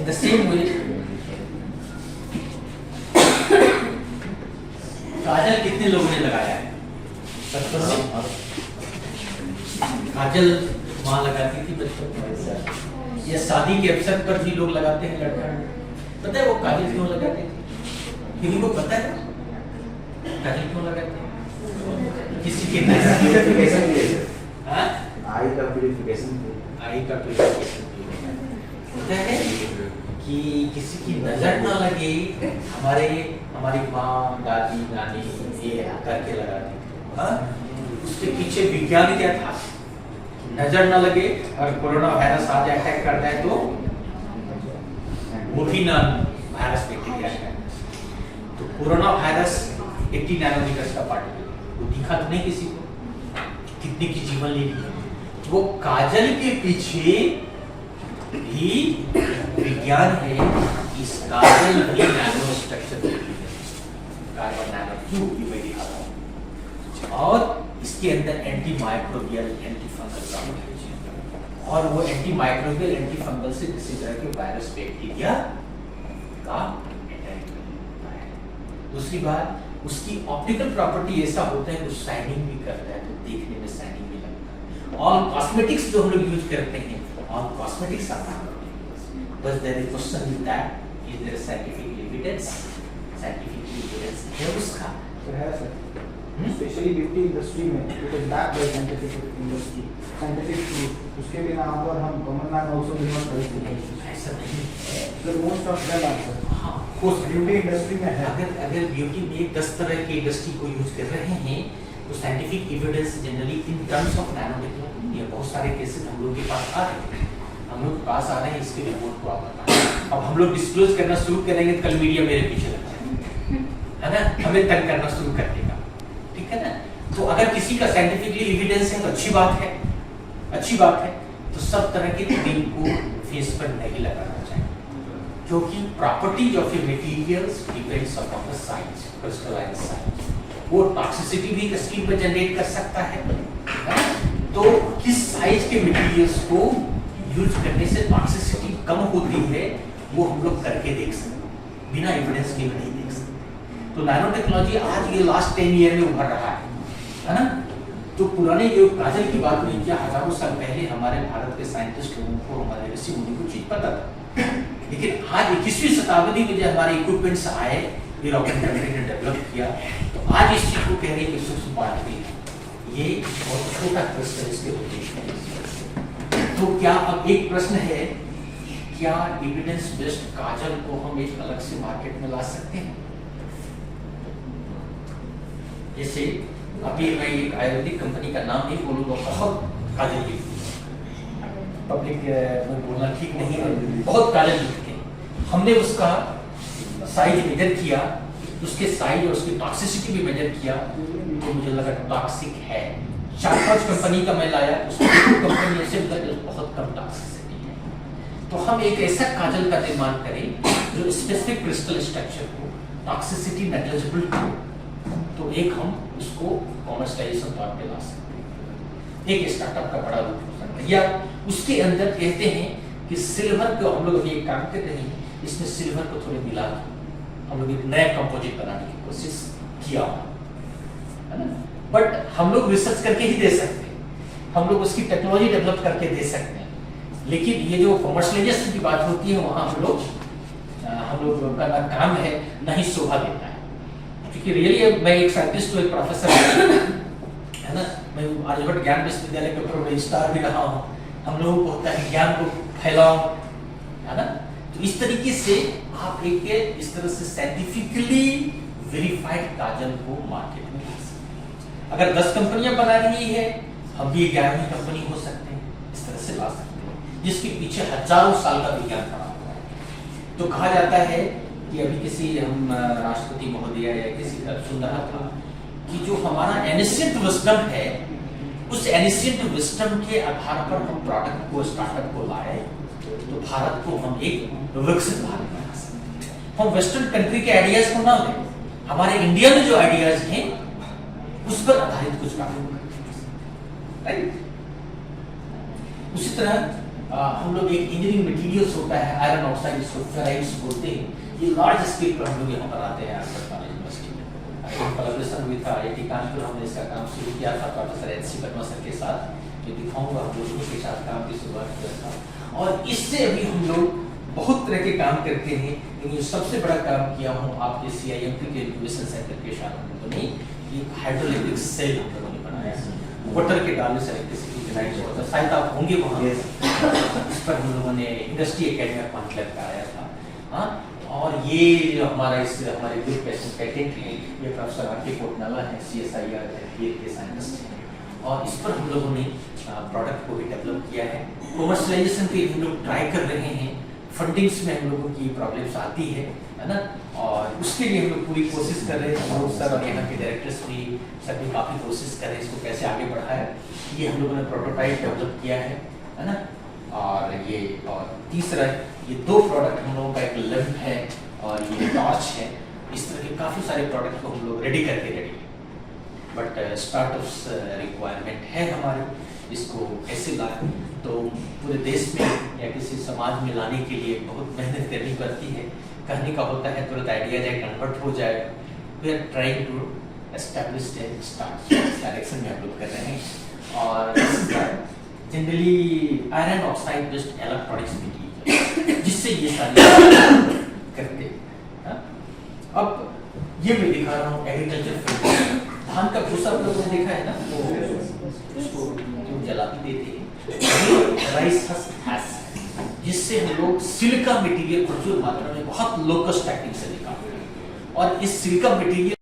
In the same way, काजल कितने लोगों ने लगाया है बचपन में? काजल माँ लगाती थी बचपन में, या शादी के अवसर पर भी लोग लगाते हैं लड़का। पता है वो काजल क्यों लगाते थे? किसी को पता है काजल क्यों लगाते हैं? किसी के आई का प्यूरिफिकेशन होता है कि किसी की नजर ना लगे। हमारी माँ दादी नानी ये करके लगाती थी। हाँ? उसके पीछे विज्ञान क्या था? नजर ना लगे और कोरोना वायरस आ जाए, अटैक कर जाए तो वो भी ना वायरस बैक्टीरिया है। तो कोरोना वायरस 80 नैनोमीटर का पार्टिकल, वो दिखा तो नहीं किसी को, कितने की जीवन ले ली। वो काजल के पीछे भी विज्ञान है। इस काजल भी nano structure carbon nano tube की मैं दिखाता हूँ, और इसके अंदर एंटी माइक्रोबियल एंटी फंगल का, और वो एंटी माइक्रोबियल एंटी फंगल से किसी तरह के वायरस बैक्टीरिया का अटैक होता है। दूसरी बात, उसकी ऑप्टिकल प्रॉपर्टी ऐसा होता है कि शाइनिंग भी करता है, तो देखने में शाइनिंग भी लगता है। ऑल कॉस्मेटिक्स जो हम लोग यूज करते हैं, ऑल कॉस्मेटिक्स आर नॉट, बस there is question with that, is there scientific evidence? Scientific evidence है उसका तो है सर, स्पेशली ब्यूटी इंडस्ट्री में it is backed by scientific industry, scientific proof. उसके बिना अगर हम common man also will not correct, ऐसा नहीं है। Sir most of them are sir, हाँ, उस ब्यूटी इंडस्ट्री में है। अगर ब्यूटी में 10 तरह की इंडस्ट्री को यूज कर रहे हैं, तो scientific evidence generally in terms of nano technology, ये बहुत सारे केसेस हम लोग के पास आ रहे हैं, हम लोग पास आ रहे हैं, इसके रिपोर्ट को आप बताएं। अब हम लोग डिस्क्लोज करना शुरू करेंगे तो कल मीडिया मेरे पीछे लग जाएगा, है ना, हमें तंग करना शुरू कर देगा, ठीक है ना। तो अगर किसी का साइंटिफिकली एविडेंस है तो अच्छी बात है, अच्छी बात है। तो सब तरह के क्रीम को फेस पर नहीं लगाना चाहिए, क्योंकि properties of A materials depends upon the size, crystalline size. वो टॉक्सिसिटी भी स्किन पर जनरेट कर सकता है। तो किस साइज के मटेरियल्स को यूज करने से टॉक्सिसिटी कम होती है, वो हम लोग करके देख सकते हैं, बिना एविडेंस के नहीं देख सकते। तो नैनो टेक्नोलॉजी आज ये लास्ट 10 ईयर में उभर रहा है ना। तो पुराने जो काजल की बात हुई, क्या हजारों साल पहले हमारे भारत के साइंटिस्ट लोगों को, हमारे ऋषि मुनि को चीज पता था, लेकिन आज 21वीं शताब्दी में जब हमारे इक्विपमेंट्स आए, यूरोपियन कंट्री ने डेवलप किया, तो आज इस चीज को कह रहे हैं कि सूक्ष्म पार्टिकल ये बहुत छोटा क्रिस्टल इसके होते हैं। तो क्या अब एक प्रश्न है, क्या एविडेंस बेस्ड काजल को हम एक अलग से मार्केट में ला सकते हैं? जैसे अभी मैं एक आयुर्वेदिक कंपनी का नाम नहीं बोलूंगा, बहुत काजल की पब्लिक में बोलना ठीक नहीं है, बहुत काजल लिखते हैं। हमने उसका साइज मेजर किया, उसके साइज और उसकी टॉक्सिसिटी भी मेजर किया, तो मुझे लगा टॉक्सिक है। 4-5 कंपनी का मैं लाया, उसमें कंपनी ऐसे बहुत कम टॉक्सिसिटी है। तो हम एक ऐसा काजल का निर्माण करें जो स्पेसिफिक क्रिस्टल स्ट्रक्चर को, टॉक्सिसिटी नेग्लिजिबल हो, तो एक हम उसको कॉमर्शियलाइजेशन तौर पे ला सकते हैं। एक स्टार्टअप का बड़ा रूप हो सकता है। या उसके अंदर कहते हैं कि सिल्वर को हम लोग अभी एक काम कर रहे हैं, इसमें सिल्वर को थोड़े मिला के हम लोग एक नया कंपोजिट बनाने की कोशिश किया, है ना। बट हम लोग रिसर्च करके ही दे सकते हैं, हम लोग उसकी टेक्नोलॉजी डेवलप करके दे सकते हैं, लेकिन ये जो कॉमर्शियलाइजेशन की बात होती है, वहाँ हम लोग का ना काम है, ना ही शोभा देता है। क्योंकि रियली मैं एक साइंटिस्ट हूँ, एक प्रोफेसर है ना, मैं आर्यभट्ट ज्ञान विश्वविद्यालय के ऊपर रजिस्ट्रार भी रहा हूँ। हम लोगों को होता है ज्ञान को फैलाओ, है ना। तो इस तरीके से आप एक इस तरह से साइंटिफिकली वेरीफाइड काजल को मार्केट में ला सकते हैं। अगर 10 कंपनियां बना रही है, हम भी 11वीं कंपनी हो सकते हैं, इस तरह से ला सकते हैं, जिसके पीछे हजारों साल का विज्ञान पड़ा हुआ है। तो कहा जाता है कि अभी किसी हम राष्ट्रपति महोदय या किसी का सुन रहा था कि जो हमारा एनिशिएंट विजडम है, उस एनिशिएंट विजडम के आधार पर हम प्रोडक्ट को, स्टार्टअप को लाए, तो भारत को हम एक विकसित भारत बना सकते हैं। हम वेस्टर्न कंट्री के आइडियाज को ना लें, हमारे इंडिया में जो आइडियाज हैं उस पर आधारित कुछ काम करें, राइट। उसी तरह हम लोग एक इंजीनियरिंग मटेरियल्स होता है आयरन ऑक्साइड, जिसको फेराइट्स बोलते हैं, ये लार्ज स्केल पर हम लोग यहाँ पर आते हैं आर्ट कॉलेज यूनिवर्सिटी में। कोलैबोरेशन हुई था IIT कानपुर, हमने इसका काम शुरू किया था प्रोफेसर HC वर्मा सर के साथ, जो दिखाऊंगा हम लोग के साथ काम की शुरुआत किया था। और इससे अभी हम लोग बहुत तरह के काम करते हैं, लेकिन सबसे बड़ा काम किया हूँ आपके CIMT के इंक्यूबेशन सेंटर के साथ हम लोगों ने एक हाइड्रोइलेक्ट्रिक सेल हम लोगों ने बनाया, वाटर के डालने से इलेक्ट्रिसिटी जनरेट होता है, शायद आप होंगे वहाँ। इस पर हम लोगों ने इंडस्ट्री एकेडमी ऑफ कॉन्क्लेव कराया था। हाँ, और ये जो हमारे ग्रुप पेटेंट है, ये प्रोफेसर RK कोटनाला है, CSIR के साइंटिस्ट हैं, और इस पर हम लोगों ने प्रोडक्ट को भी डेवलप किया है। कॉमर्शलाइजेशन के हम लोग ट्राई कर रहे हैं, फंडिंग्स में हम लोगों की प्रॉब्लम्स आती है ना, और उसके लिए हम लोग पूरी कोशिश कर रहे हैं। हम सर और यहाँ के डायरेक्टर्स भी सभी काफ़ी कोशिश कर रहे हैं इसको कैसे आगे बढ़ाया। ये हम लोगों ने प्रोटोटाइप डेवलप किया है ना। और ये और तीसरा, ये 2 प्रोडक्ट हम लोगों का, एक लैंप है और ये टॉर्च है। इस तरह के काफ़ी सारे प्रोडक्ट को हम लोग रेडी करके रेडी, बट स्टार्टअप्स रिक्वायरमेंट है हमारी, इसको कैसे लाएं, तो पूरे देश में या किसी समाज में लाने के लिए बहुत मेहनत करनी पड़ती है। कहने का होता है तुरंत आइडिया जाए कन्वर्ट हो जाए, we are trying to establish start direction में हम लोग कर रहे हैं। और generally iron oxide based electronics material, जिससे ये सारी करते हैं। अब ये मैं दिखा रहा हूँ एग्रीकल्चर फील्ड, धान का भूसा आप लोगों ने देखा है ना, उसको जो जला भी देते हैं, राइस हस्क, जिससे हम लोग सिलिका मटेरियल प्रचुर मात्रा में बहुत लो कॉस्ट टेक्निक से निकालते हैं। और इस सिलिका मटेरियल